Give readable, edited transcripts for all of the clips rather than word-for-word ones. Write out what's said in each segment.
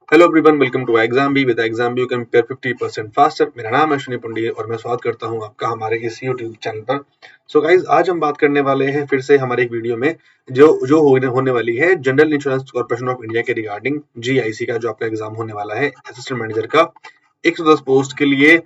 Hello everyone, welcome to exam B. With exam B you can prepare 50% faster. मेरा नाम है अश्विनी पंडित और मैं स्वागत करता हूं आपका हमारे इस यूट्यूब चैनल पर। सो गाइज, आज हम बात करने वाले हैं फिर से हमारे एक वीडियो में जो जो होने वाली है general insurance corporation of India के रिगार्डिंग जीआईसी का जो आपका एग्जाम होने वाला है असिस्टेंट मैनेजर का 110 पोस्ट के लिए।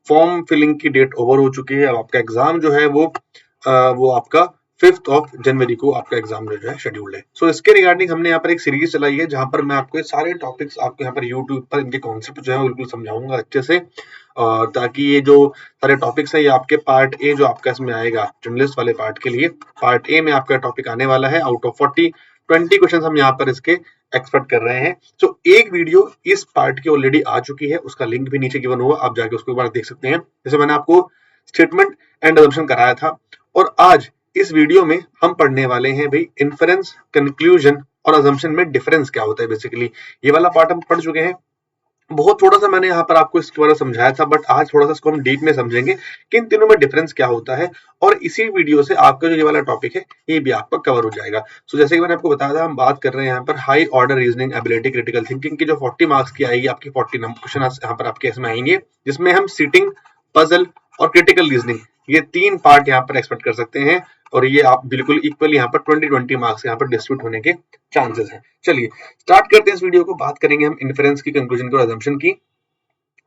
फॉर्म फिलिंग की डेट ओवर हो चुकी है। अब आपका एग्जाम जो है वो आपका 5th ऑफ जनवरी को आपका एग्जाम जो है शेड्यूल्ड है। सो इसके रिगार्डिंग हमने यहाँ पर एक सीरीज चलाई है जहां पर मैं आपको ये सारे टॉपिक्स आपको यहाँ पर यूट्यूब पर इनके कॉन्सेप्ट जो है वो बिल्कुल समझाऊंगा अच्छे से, ताकि ये जो सारे टॉपिक्स है ये आपके पार्ट ए जो आपका इसमें आएगा जर्नलिस्ट वाले पार्ट के लिए, पार्ट ए में आपका टॉपिक आने वाला है। आउट ऑफ 20 क्वेश्चन हम यहाँ पर इसके एक्सपेक्ट कर रहे हैं। तो एक वीडियो इस पार्ट की ऑलरेडी आ चुकी है, उसका लिंक भी नीचे गिवन होगा, आप जाके उसको एक बार देख सकते हैं। जैसे मैंने आपको स्टेटमेंट एंड अजम्पशन कराया था, और आज इस वीडियो में हम पढ़ने वाले हैं भाई इन्फरेंस, कंक्लूजन और अजम्पशन में डिफरेंस क्या होता है। बेसिकली ये वाला पार्ट हम पढ़ चुके हैं, बहुत थोड़ा सा मैंने यहाँ पर आपको इसके बारे में समझाया था, बट आज थोड़ा सा इसको हम डीप में समझेंगे कि इन तीनों में डिफरेंस क्या होता है, और इसी वीडियो से आपका जो ये वाला टॉपिक है ये भी आपका कवर हो जाएगा। सो जैसे कि मैंने आपको बताया था, हम बात कर रहे हैं यहाँ पर high order reasoning ability critical thinking की जो 40 मार्क्स की आएगी, आपकी 40 क्वेश्चन यहाँ पर आपके इसमें आएंगे, जिसमें हम सीटिंग, पजल और क्रिटिकल रीजनिंग ये 3 पार्ट यहाँ पर एक्सपेक्ट कर सकते हैं, और ये आप बिल्कुल इक्वली यहाँ पर 20-20 मार्क्स यहाँ पर डिस्ट्रीब्यूट होने के चांसेस हैं। चलिए स्टार्ट करते हैं इस वीडियो को। बात करेंगे हम इन्फरेंस की, कंक्लूजन की और अजम्पशन की।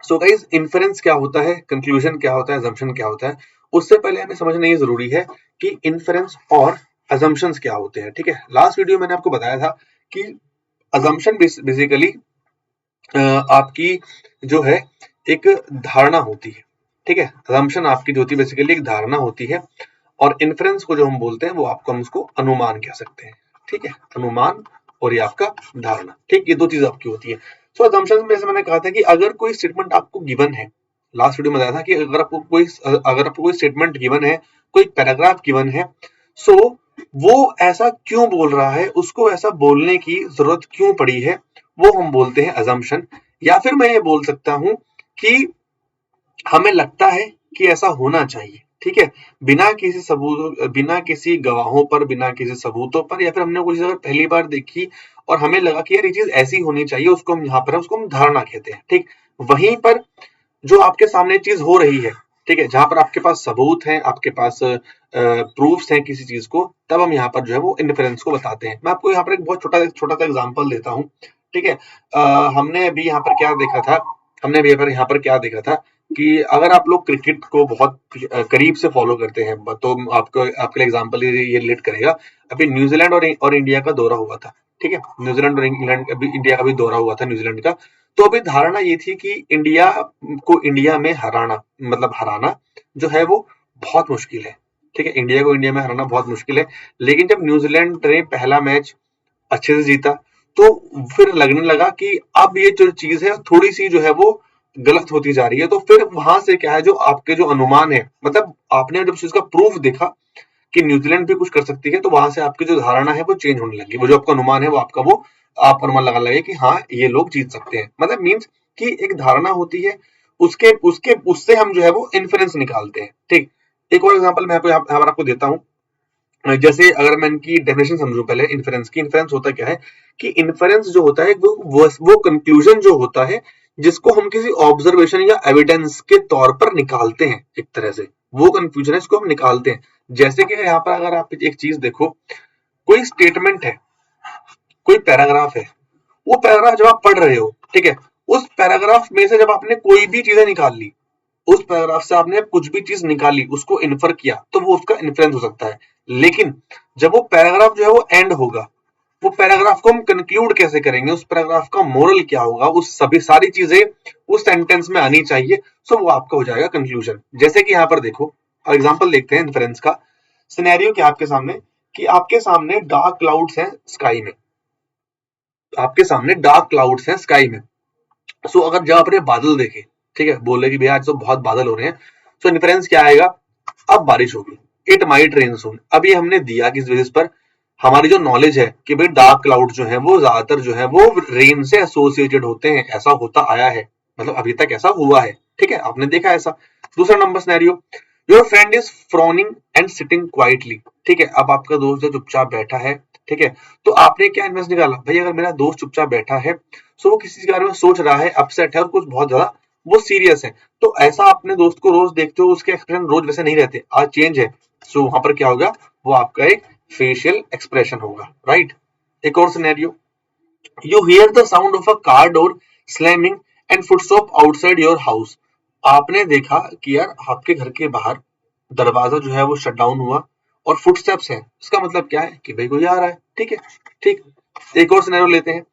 सो गाइस, इन्फरेंस क्या होता है, कंक्लूजन क्या होता है, अजम्पशन क्या होता है, उससे पहले हमें समझना ये जरूरी है कि इन्फरेंस और अजम्पशंस क्या होते हैं। ठीक है, लास्ट वीडियो मैंने आपको बताया था कि अजम्पशन बेसिकली आपकी जो है एक धारणा होती है। ठीक है, अजम्पशन आपकी जो होती है बेसिकली एक धारणा होती है, और इन्फरेंस को जो हम बोलते हैं वो आपको हम उसको अनुमान कह सकते हैं। ठीक है, अनुमान और ये आपका धारणा, ठीक, ये दो चीज आपकी होती है। सो अजम्पशंस में जैसे मैंने कहा था कि अगर कोई स्टेटमेंट आपको गिवन है, लास्ट वीडियो में बताया था कि अगर आपको कोई स्टेटमेंट गिवन है, कोई पैराग्राफ गिवन है, सो वो ऐसा क्यों बोल रहा है, उसको ऐसा बोलने की जरूरत क्यों पड़ी है, वो हम बोलते हैं अजम्पशन। या फिर मैं ये बोल सकता हूं कि हमें लगता है कि ऐसा होना चाहिए। ठीक है, बिना किसी सबूत, बिना किसी गवाहों पर, बिना किसी सबूतों पर, या फिर हमने कोई चीज अगर पहली बार देखी और हमें लगा कि यार ये चीज ऐसी होनी चाहिए, उसको हम यहाँ पर उसको हम धारणा कहते हैं। ठीक, वहीं पर जो आपके सामने चीज हो रही है, ठीक है, जहां पर आपके पास सबूत हैं, आपके पास प्रूफ्स हैं किसी चीज को, तब हम यहाँ पर जो है वो इन्फरेंस को बताते हैं। मैं आपको यहाँ पर एक बहुत छोटा सा एग्जांपल देता हूँ। ठीक है, हमने अभी यहाँ पर क्या देखा था, हमने अभी यहाँ पर क्या देखा था कि अगर आप लोग क्रिकेट को बहुत करीब से फॉलो करते हैं तो आपको आपके लिए एग्जांपल ये रिलेट करेगा। अभी न्यूजीलैंड और इंडिया का दौरा हुआ था। ठीक है, न्यूजीलैंड और इंग्लैंड, अभी इंडिया का भी दौरा हुआ था न्यूजीलैंड का। तो अभी धारणा ये थी कि इंडिया को इंडिया में हराना, मतलब हराना जो है वो बहुत मुश्किल है। ठीक है, इंडिया को इंडिया में हराना बहुत मुश्किल है। लेकिन जब न्यूजीलैंड ने पहला मैच अच्छे से जीता, तो फिर लगने लगा कि अब ये जो चीज है थोड़ी सी जो है वो गलत होती जा रही है। तो फिर वहां से क्या है, जो आपके जो अनुमान है, मतलब आपने जब इसका प्रूफ देखा कि न्यूजीलैंड भी कुछ कर सकती है, तो वहां से आपकी जो धारणा है वो चेंज होने लगी। वो जो आपका अनुमान है वो आपका वो आप अनुमान लगा लगे कि हाँ ये लोग जीत सकते हैं। मतलब मीन्स कि एक धारणा होती है, उसके उसके उससे हम जो है वो इन्फरेंस निकालते हैं। ठीक, एक और एग्जांपल मैं यहाँ पर आपको देता हूँ। जैसे अगर मैं इनकी डेफिनेशन समझूं पहले इन्फरेंस की। इन्फरेंस होता क्या है कि इन्फरेंस जो होता है वो कंक्लूजन जो होता है जिसको हम किसी ऑब्जर्वेशन या एविडेंस के तौर पर निकालते हैं। एक तरह से वो कंक्लूजन है, इसको हम निकालते हैं। जैसे कि यहाँ पर अगर आप एक चीज देखो, कोई स्टेटमेंट है, कोई पैराग्राफ है, वो पैराग्राफ जब आप पढ़ रहे हो, ठीक है, उस पैराग्राफ में से जब आपने कोई भी चीजें निकाल ली, उस पैराग्राफ से आपने कुछ भी चीज निकाली, उसको इन्फर किया, तो वो उसका इन्फ्लुएंस हो सकता है। लेकिन जब वो पैराग्राफ जो है वो एंड होगा, वो पैराग्राफ को हम कंक्लूड कैसे करेंगे, उस पैराग्राफ का मोरल क्या होगा, उस सभी सारी चीजें उस सेंटेंस में आनी चाहिए। सो वो आपका हो जाएगा कंक्लूजन। जैसे कि यहाँ पर देखो, एग्जांपल देखते हैं इन्फ्लुएंस का। सिनेरियो क्या आपके सामने कि आपके सामने डार्क क्लाउड्स हैं स्काई में, आपके सामने डार्क क्लाउड्स हैं स्काई में। सो अगर जब आपने बादल देखे, ठीक है, बोले कि भैया आज तो बहुत बादल हो रहे हैं, सो इन्फ्लुएंस क्या आएगा, अब बारिश होगी, इट माइट रेन सून। अब ये हमने दिया किस बेसिस पर, हमारी जो नॉलेज है कि भाई डार्क क्लाउड जो है वो ज्यादातर जो है वो रेन से एसोसिएटेड होते हैं, ऐसा होता आया है, मतलब अभी तक ऐसा हुआ है। ठीक है, आपने देखा ऐसा। दूसरा number scenario, your friend is frowning and sitting quietly. ठीक है, अब आपका दोस्त जो चुपचाप बैठा है ठीक है। तो आपने क्या इन्फ्रेंस निकाला, भाई अगर मेरा दोस्त चुपचाप बैठा है सो वो किसी के बारे में सोच रहा है, अपसेट है और कुछ बहुत ज्यादा वो सीरियस है, तो ऐसा अपने दोस्त को रोज देखते हो, उसके एक्सप्रेशन रोज वैसे नहीं रहते, आज चेंज है, सो वहां पर क्या होगा, वो आपका एक फेशियल एक्सप्रेशन होगा, राइट। एक और scenario, you hear the sound of a car door slamming and footstep outside your house। आपने देखा कि यार आपके घर के बाहर दरवाजा जो है वो शट डाउन हुआ और फुटस्टेप्स है, इसका मतलब क्या है कि भाई कोई आ रहा है, ठीक है। ठीक, एक और सिनेरियो लेते हैं,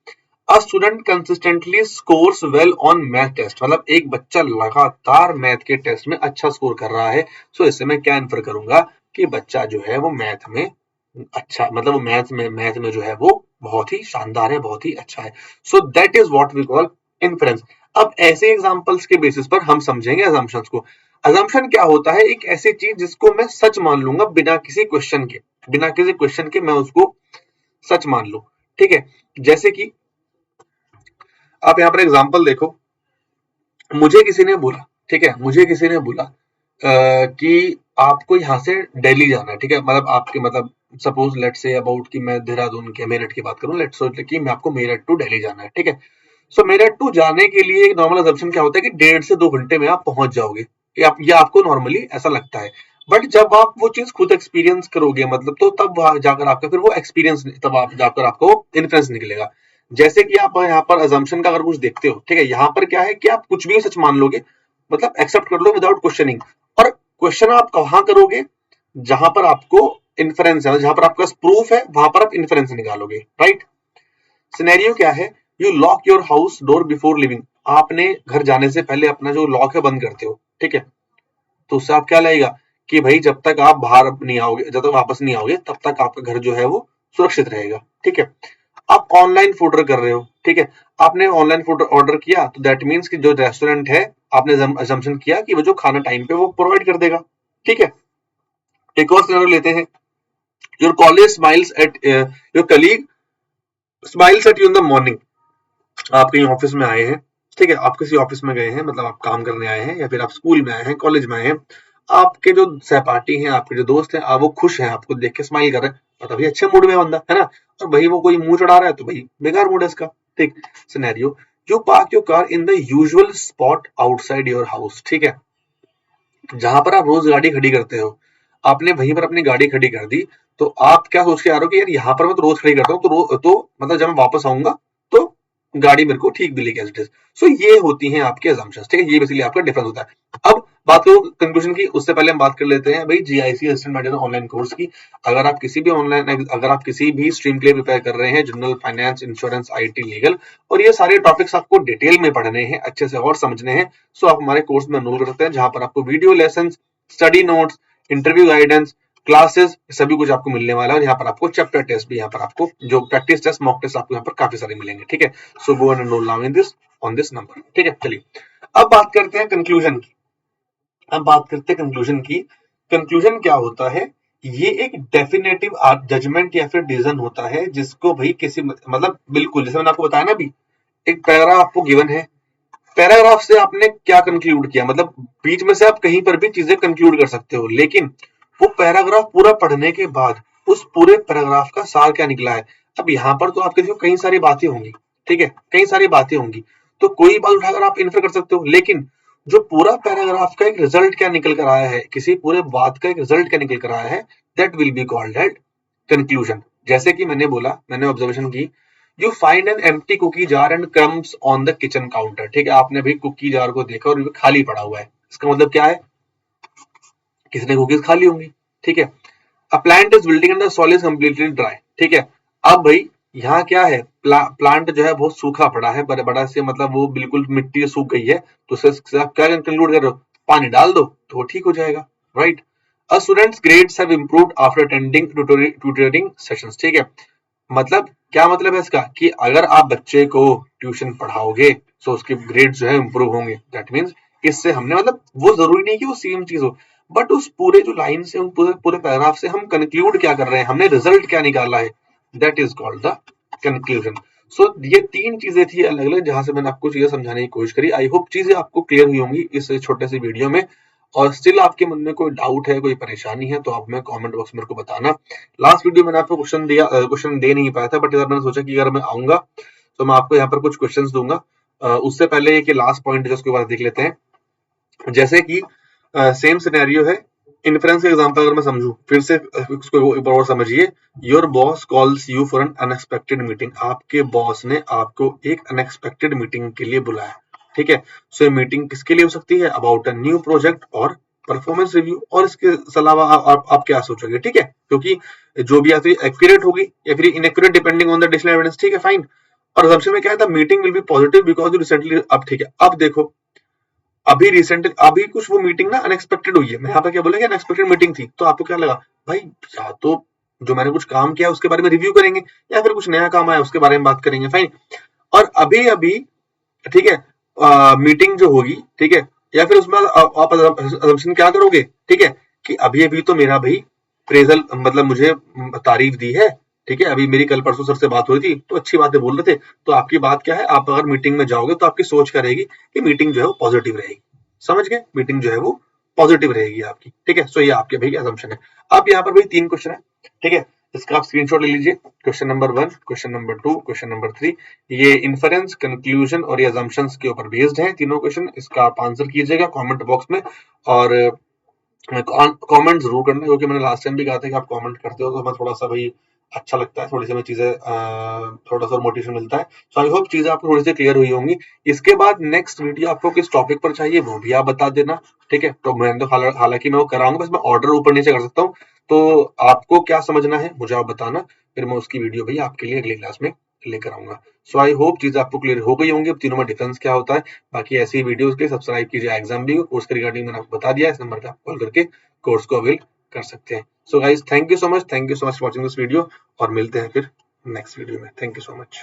a student consistently scores well on math test, मतलब एक बच्चा लगातार मैथ के टेस्ट में अच्छा स्कोर कर रहा है, सो इससे मैं क्या इन्फर करूंगा कि बच्चा जो है वो मैथ में अच्छा, मतलब वो मैथ में जो है वो बहुत ही शानदार है, बहुत ही अच्छा है। So that is what we call inference. अब ऐसे एग्जांपल्स के बेसिस पर हम समझेंगे अजम्पशंस को। अजम्पशन क्या होता है, एक ऐसी चीज जिसको मैं सच मान लूंगा बिना किसी क्वेश्चन के, बिना किसी क्वेश्चन के मैं उसको सच मान लूं, ठीक है। जैसे कि आप यहाँ पर एग्जांपल देखो, मुझे किसी ने बोला, ठीक है, मुझे किसी ने बोला कि आपको यहाँ से दिल्ली जाना है, ठीक है, मतलब आपके मतलब सपोज लेट से अबाउट कि मैं देहरादून के मेरठ की बात करूं, लेट्स सोच कि मैं आपको मेरठ टू दिल्ली जाना है, ठीक है। सो मेरठ टू जाने के लिए एक नॉर्मल अजम्पशन क्या होता है कि 1.5 से 2 घंटे में आप पहुंच जाओगे, या आपको नॉर्मली ऐसा लगता है। बट जब आप वो चीज खुद एक्सपीरियंस करोगे, मतलब तो तब वहां जाकर आपका फिर वो एक्सपीरियंस, तब आप जाकर आपको इन्फ्रेंस निकलेगा। जैसे कि आप यहाँ पर अजम्पशन का अगर कुछ देखते हो, ठीक है, यहाँ पर क्या है कि आप कुछ भी सच मान लोगे, मतलब एक्सेप्ट कर लो विदाउट क्वेश्चनिंग। और क्वेश्चन आप कहां करोगे, जहां पर आपको इन्फ्रेंस है, जहां पर आपका प्रूफ है वहां पर आप इन्फ्रेंस निकालोगे, राइट। सिनेरियो क्या है, you lock your house door before living, आपने घर जाने से पहले अपना जो लॉक है बंद करते हो, ठीक है। तो उससे आप क्या लगेगा कि भाई जब तक आप बाहर नहीं आओगे, जब तक वापस नहीं आओगे तब तक आपका घर जो है वो सुरक्षित रहेगा, ठीक है। आप ऑनलाइन फूड ऑर्डर कर रहे हो, ठीक है, आपने ऑनलाइन फूड ऑर्डर किया तो दैट मीन्स कि जो रेस्टोरेंट है, आपने अजम्पशन किया कि वो जो खाना टाइम पे वो प्रोवाइड कर देगा, ठीक है। एक और सिनेरियो लेते हैं, your college smiles at your colleague smiles eight you in the morning, आप कहीं ऑफिस में आए हैं, ठीक है, आप किसी ऑफिस में गए हैं, मतलब आप काम करने आए हैं या फिर आप स्कूल में आए हैं, कॉलेज में आए हैं, आपके जो सहपाठी हैं, आपके जो दोस्त हैं, वो खुश हैं, आपको देख के स्माइल कर रहे हैं, मतलब ये अच्छे मूड में बंदा है ना। और भाई वो कोई मुंह चढ़ा रहा है तो भाई बेकार मूड है इसका, ठीक। Scenario, you park your car in the usual spot outside your house, ठीक है, जहां पर आप रोज गाड़ी खड़ी करते हो, आपने वहीं पर अपनी गाड़ी खड़ी कर दी, तो आप क्या सोच के आ रहे हो कि यार यहाँ पर मैं तो रोज खड़ी करता हूँ, तो मतलब जब मैं वापस आऊंगा तो गाड़ी मेरे को ठीक मिलेगी एज इट इज। सो ये होती हैं आपके assumptions, ठीक है, ये बेसिकली आपका डिफरेंस होता है। अब बात करो कंक्लूजन की, उससे पहले हम बात कर लेते हैं भाई GIC assistant manager online course की। अगर आप किसी भी स्ट्रीम के लिए प्रिपेयर कर रहे हैं, general, finance, insurance, IT, legal, और ये सारे टॉपिक्स आपको डिटेल में पढ़ने हैं, अच्छे से और समझने हैं, सो आप हमारे कोर्स में एनरोल कर सकते हैं, जहां पर आपको video lesson, study notes, interview guidance, classes, सभी कुछ आपको मिलने वाला है। और यहाँ पर आपको चैप्टर टेस्ट भी, यहाँ पर आपको जो प्रैक्टिस टेस्ट, मॉक टेस्ट आपको यहाँ पर काफी सारे मिलेंगे, ठीक है। So go and enrol now in this on this number, ठीक है। चलिए अब बात करते हैं कंक्लूजन की। अब बात करते हैं कंक्लूजन की। कंक्लूजन क्या होता है, ये एक डेफिनेटिव जजमेंट या फिर डिसीजन होता है, जिसको भाई किसी मतलब बिल्कुल जैसे मैंने आपको बताया ना अभी, एक पैराग्राफ आपको गिवन है, पैराग्राफ से आपने क्या कंक्लूड किया, मतलब बीच में से आप कहीं पर भी चीजें कंक्लूड कर सकते हो, लेकिन वो पैराग्राफ पूरा पढ़ने के बाद उस पूरे पैराग्राफ का सार क्या निकला है। अब यहाँ पर तो आपके देखो कई सारी बातें होंगी, ठीक है, कई सारी बातें होंगी, तो कोई बात उठाकर आप इन्फर कर सकते हो, लेकिन जो पूरा पैराग्राफ का एक रिजल्ट क्या निकल कर आया है, किसी पूरे बात का एक रिजल्ट क्या निकल कर आया है, that will be called at conclusion. जैसे कि मैंने बोला, मैंने ऑब्जर्वेशन की, you find an empty cookie jar and crumbs on the kitchen counter, ठीक है, आपने भी कुकी जार को देखा और ये खाली पड़ा हुआ है, इसका मतलब क्या है, किसी ने कुकीज खा ली होंगी, ठीक है। A plant is building and the soil is completely dry, ठीक है। अब भाई यहाँ क्या है, प्लांट जो है बहुत सूखा पड़ा है, बड़ा बड़ा से, मतलब वो बिल्कुल मिट्टी सूख गई है, तो उससे आप क्या कंक्लूड कर रहे हो, पानी डाल दो तो वो ठीक हो जाएगा, right. A students grades have improved after attending tutoring sessions, ठीक है, मतलब क्या मतलब है इसका कि अगर आप बच्चे को ट्यूशन पढ़ाओगे तो उसके ग्रेड जो है इंप्रूव होंगे, दैट मींस इससे हमने, मतलब वो जरूरी नहीं कि वो सेम चीज हो, बट उस पूरे जो लाइन से, पूरे पूरे पैराग्राफ से हम कंक्लूड क्या कर रहे हैं, हमने रिजल्ट क्या निकाला है, that is called the conclusion. So ये तीन चीजें थी अलग अलग, जहां से मैंने आपको चीजें समझाने की कोशिश करी। आई होप चीजें आपको क्लियर हुई होंगी इस छोटे से वीडियो में। और स्टिल आपके मन में कोई डाउट है, कोई परेशानी है, तो आप मैं कमेंट बॉक्स में मेरे को बताना। लास्ट वीडियो मैंने आपको क्वेश्चन दे नहीं पाया था, बट इधर मैंने सोचा कि अगर मैं आऊंगा तो मैं आपको यहाँ पर कुछ क्वेश्चंस दूंगा। उससे पहले एक लास्ट पॉइंट जो उसके बाद देख लेते हैं। जैसे कि सेम सिनेरियो है, इन्फ्रेंस एग्जांपल अगर मैं समझूं, फिर से उसको एक बार और समझिए। Your boss calls you for an unexpected meeting. आपके बॉस ने आपको एक अनएक्सपेक्टेड मीटिंग के लिए बुलाया, ठीक है। सो ये मीटिंग किसके लिए हो सकती है? अबाउट अ न्यू प्रोजेक्ट और परफॉर्मेंस रिव्यू। और इसके अलावा आप क्या सोचोगे, ठीक है, क्योंकि जो भी आती है एक्यूरेट होगी या फिर inaccurate depending on the additional evidence, ठीक है, फाइन। और assumption में क्या है? The meeting will be positive because you recently, अब ठीक है, अब देखो, अभी कुछ वो मीटिंग ना अनएक्सपेक्टेड हुई है। मैं यहाँ पे क्या बोला कि अनएक्सपेक्टेड मीटिंग थी, तो आपको क्या लगा भाई? या तो जो मैंने कुछ काम किया उसके बारे में रिव्यू करेंगे, या फिर कुछ नया काम आया उसके बारे में बात करेंगे, फाइन। और अभी अभी, ठीक है, मीटिंग जो होगी, ठीक है, या फिर उसमें आप assumption क्या करोगे, ठीक है, कि अभी अभी तो मेरा भाई प्रेजल, मतलब मुझे तारीफ दी है, ठीक है, अभी मेरी कल परसों सर से बात हुई थी तो अच्छी बातें बोल रहे थे। तो आपकी बात क्या है? आप अगर मीटिंग में जाओगे तो आपकी सोच क्या रहेगी कि मीटिंग जो है वो पॉजिटिव रहेगी। समझ गए? मीटिंग जो है वो पॉजिटिव रहेगी आपकी, ठीक है। सो ये आपके भाई assumption है। अब यहाँ पर भाई 3 क्वेश्चन है, ठीक है, इसका आप स्क्रीनशॉट ले लीजिए। Question number 1, question number 2, question number 3। ये इन्फरेंस, कंक्लूजन और ये assumptions के ऊपर बेस्ड है तीनों क्वेश्चन। इसका आप आंसर कीजिएगा कमेंट बॉक्स में, और कमेंट जरूर करना, क्योंकि मैंने लास्ट टाइम भी कहा था कि आप कमेंट करते हो तो मैं थोड़ा सा भाई अच्छा लगता है, थोड़ी सी हमें चीजें थोड़ा सा मोटिवेशन मिलता है। सो आई होप चीजें आपको थोड़ी सी क्लियर हुई होंगी। इसके बाद नेक्स्ट वीडियो आपको किस टॉपिक पर चाहिए वो भी आप बता देना, ठीक है। तो मैं तो हालांकि मैं वो कराऊंगा, बस मैं ऑर्डर ऊपर नीचे कर सकता हूँ। तो आपको क्या समझना है मुझे आप बताना, फिर मैं उसकी वीडियो भाई आपके लिए अगली क्लास में लेकर आऊंगा। सो आई होप चीजें आपको क्लियर हो गई होंगी, अब तीनों में डिफरेंस क्या होता है। बाकी ऐसी ही वीडियोस के सब्सक्राइब कीजिए एग्जाम भी कोर्स के रिगार्डिंग, मैंने आपको बता दिया, इस नंबर पे आप कॉल करके कोर्स को अवेल कर सकते हैं। So guys thank you so much for watching this video, और मिलते हैं फिर नेक्स्ट वीडियो में। Thank you so much.